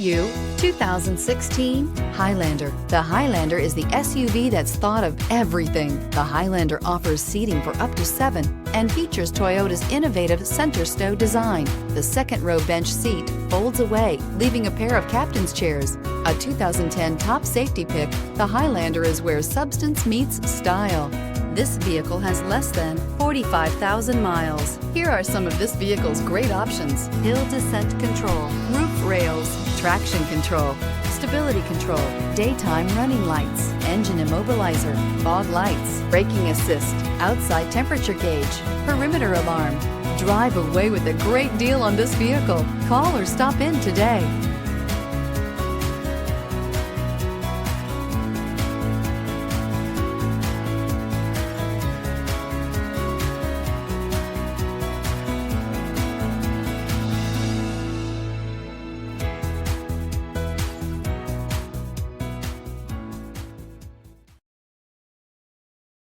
You 2016 Highlander. The Highlander is the SUV that's thought of everything. The Highlander offers seating for up to 7 and features Toyota's innovative center stow design. The second row bench seat folds away, leaving a pair of captain's chairs. A 2010 top safety pick, the Highlander is where substance meets style. This vehicle has less than 45,000 miles. Here are some of this vehicle's great options: hill descent control, roof rails, traction control, stability control, daytime running lights, engine immobilizer, fog lights, braking assist, outside temperature gauge, perimeter alarm. Drive away with a great deal on this vehicle. Call or stop in today.